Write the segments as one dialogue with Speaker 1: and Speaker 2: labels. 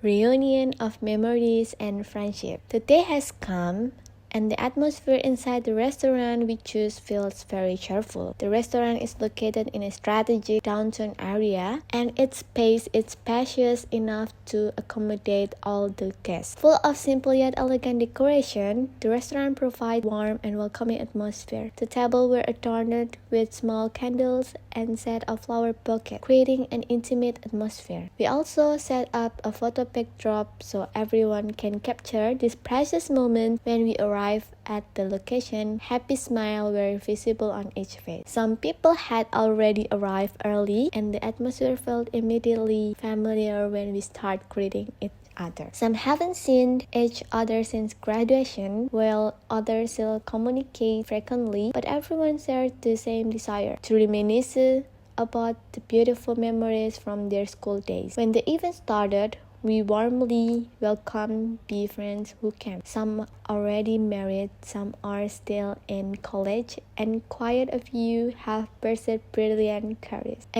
Speaker 1: reunion of memories and friendship. The day has come, and the atmosphere inside the restaurant we choose feels very cheerful. The restaurant is located in a strategic downtown area, and its space is spacious enough to accommodate all the guests. Full of simple yet elegant decoration, the restaurant provides warm and welcoming atmosphere. The tables were adorned with small candles and set of flower bouquets, creating an intimate atmosphere. We also set up a photo backdrop so everyone can capture this precious moment when we arrive at the location. Happy smiles were visible on each face. Some people had already arrived early, and the atmosphere felt immediately familiar when we start greeting each other. Some haven't seen each other since graduation, while others still communicate frequently, but everyone shared the same desire to reminisce about the beautiful memories from their school days. When the event started, we warmly welcomed the friends who came. Some already married, some are still in college, and quite a few have pursued brilliant careers.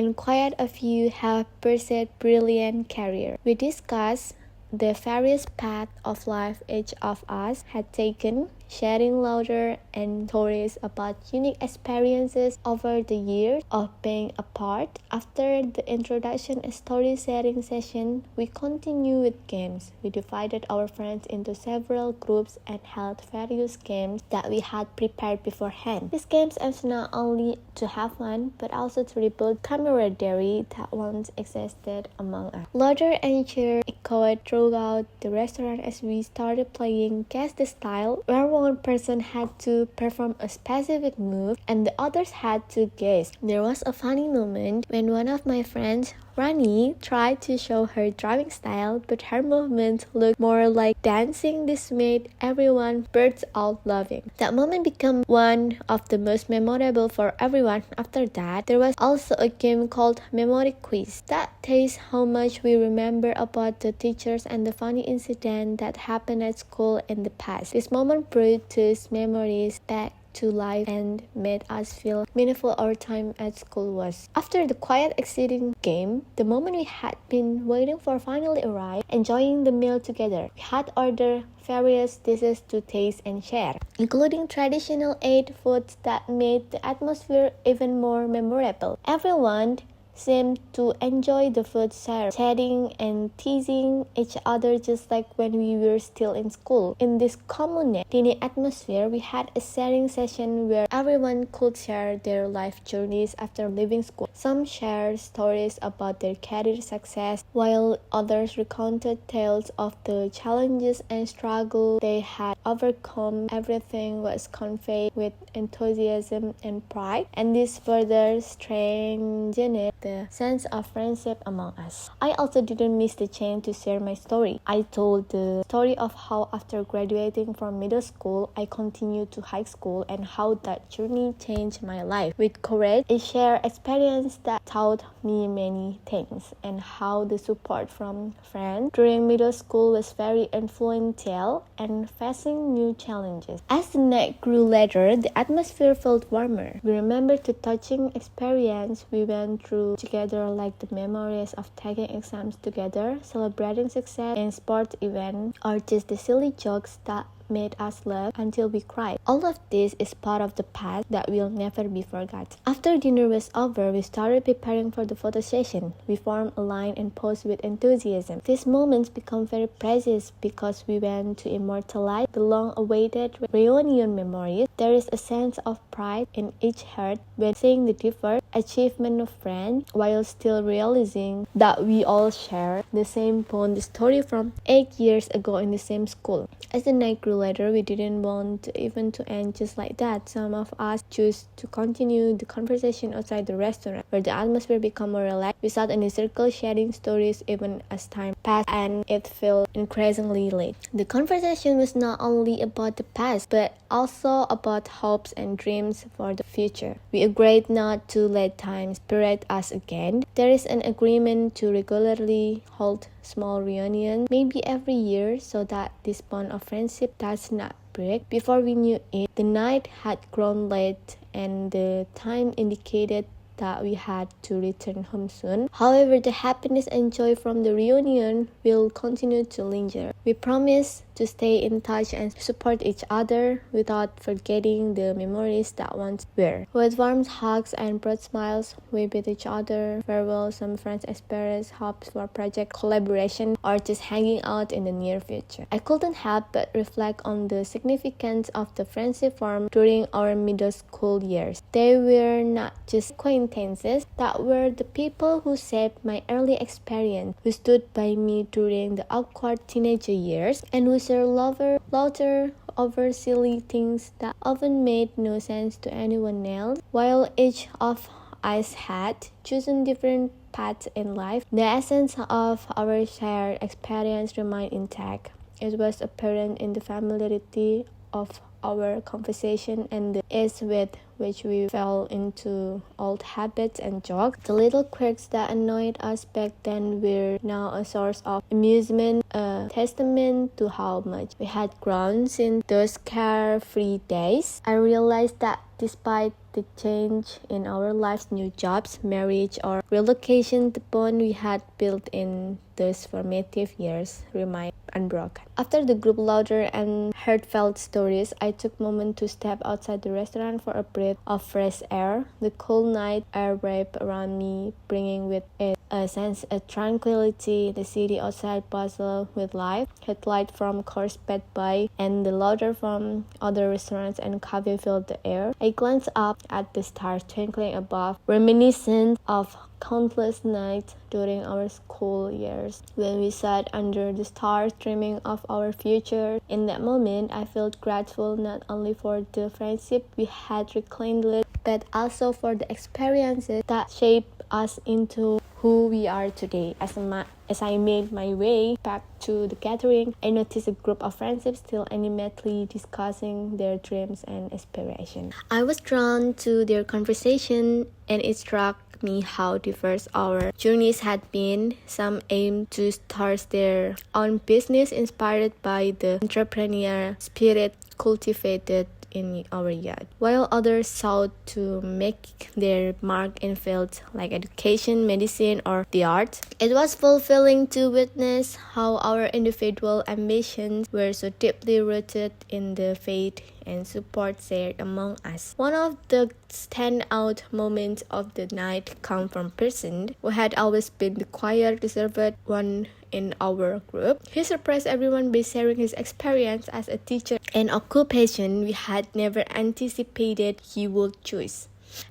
Speaker 1: We discussed the various paths of life each of us had taken, sharing laughter and stories about unique experiences over the years of being apart. After the introduction and story-sharing session, we continued with games. We divided our friends into several groups and held various games that we had prepared beforehand. These games aimed not only to have fun, but also to rebuild camaraderie that once existed among us. Laughter and cheer echoed throughout the restaurant as we started playing Guess the Style, where one person had to perform a specific move and the others had to guess. There was a funny moment when one of my friends, Rani, tried to show her driving style, but her movements looked more like dancing. This made everyone burst out laughing. That moment became one of the most memorable for everyone. After that, there was also a game called Memory Quiz that tests how much we remember about the teachers and the funny incident that happened at school in the past. This moment brought those memories back to life and made us feel meaningful our time at school was. After the quiet exciting game, the moment we had been waiting for finally arrived, enjoying the meal together. We had ordered various dishes to taste and share, including traditional Asian foods that made the atmosphere even more memorable. Everyone seemed to enjoy the food served, chatting and teasing each other just like when we were still in school. In this common dining atmosphere, we had a sharing session where everyone could share their life journeys after leaving school. Some shared stories about their career success, while others recounted tales of the challenges and struggles they had overcome. Everything was conveyed with enthusiasm and pride, and this further strengthened the sense of friendship among us. I also didn't miss the chance to share my story. I told the story of how after graduating from middle school, I continued to high school and how that journey changed my life. With courage, I shared experience that taught me many things, and how the support from friends during middle school was very influential and facing new challenges. As the night grew later, the atmosphere felt warmer. We remembered the touching experience we went through together, like the memories of taking exams together, celebrating success in sports events, or just the silly jokes that made us laugh until we cried. All of this is part of the past that will never be forgotten. After dinner was over, we started preparing for the photo session. We formed a line and posed with enthusiasm. These moments become very precious because we want to immortalize the long-awaited reunion memories. There is a sense of pride in each heart when seeing the different achievement of friends, while still realizing that we all share the same bond. The story from 8 years ago in the same school. As the night grew later, we didn't want the event to end just like that. Some of us chose to continue the conversation outside the restaurant, where the atmosphere became more relaxed. We sat in a circle sharing stories even as time passed, and it felt increasingly late. The conversation was not only about the past, but also about hopes and dreams for the future. We agreed not to let time separate us again. There is an agreement to regularly hold small reunions, maybe every year, so that this bond of friendship does not break. Before we knew it, the night had grown late and the time indicated that we had to return home soon. However, the happiness and joy from the reunion will continue to linger. We promise to stay in touch and support each other without forgetting the memories that once were. With warm hugs and broad smiles, we bid each other farewell. Some friends express hopes for project collaboration or just hanging out in the near future. I couldn't help but reflect on the significance of the friendship formed during our middle school years. They were not just acquaintances, that were the people who shaped my early experience, who stood by me during the awkward teenager years, and who shared laughter over silly things that often made no sense to anyone else. While each of us had chosen different paths in life, the essence of our shared experience remained intact. It was apparent in the familiarity of our conversation and the ease with which we fell into old habits and jokes. The little quirks that annoyed us back then were now a source of amusement, a testament to how much we had grown since those carefree days. I realized that despite the change in our lives, new jobs, marriage, or relocation, the bond we had built in those formative years remained unbroken. After the group laughter and heartfelt stories, I took a moment to step outside the restaurant for a breath of fresh air. The cool night air wrapped around me, bringing with it a sense of tranquility. The city outside bustled with life. Headlight from cars sped by, and the laughter from other restaurants and cafes filled the air. I glanced up at the stars twinkling above, reminiscent of countless nights during our school years when we sat under the stars dreaming of our future. In that moment, I felt grateful not only for the friendship we had rekindled, but also for the experiences that shaped us into who we are today. As I made my way back to the gathering, I noticed a group of friendships still animatedly discussing their dreams and aspirations. I was drawn to their conversation, and it struck me how diverse our journeys had been. Some aimed to start their own business inspired by the entrepreneurial spirit cultivated in our youth, while others sought to make their mark in fields like education, medicine, or the arts. It was fulfilling to witness how our individual ambitions were so deeply rooted in the faith and support shared among us. One of the standout moments of the night came from a person who had always been the quiet, reserved one in our group. He surprised everyone by sharing his experience as a teacher, an occupation we had never anticipated he would choose.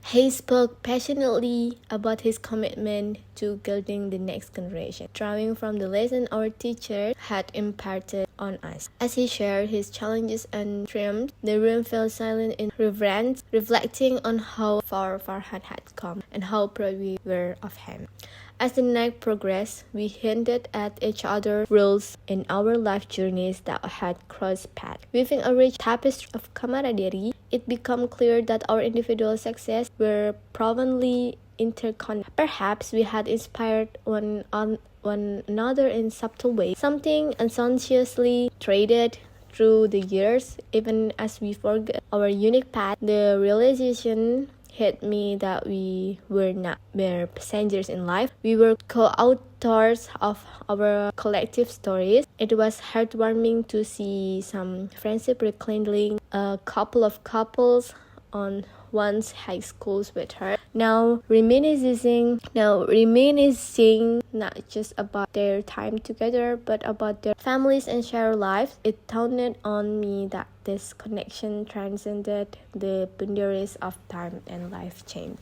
Speaker 1: He spoke passionately about his commitment to guiding the next generation, drawing from the lesson our teacher had imparted on us. As he shared his challenges and triumphs, the room fell silent in reverence, reflecting on how far Farhan had come and how proud we were of him. As the night progressed, we hinted at each other roles in our life journeys that had crossed paths. Weaving a rich tapestry of camaraderie, it became clear that our individual success were profoundly interconnected. Perhaps we had inspired one another in subtle ways, something unconsciously traded through the years. Even as we forget our unique path, the realization hit me that we were not mere passengers in life. We were co-authors of our collective stories. It was heartwarming to see some friendship rekindling, a couple of couples on one's high schools with her now reminiscing not just about their time together but about their families and shared lives. It dawned on me that this connection transcended the boundaries of time and life change.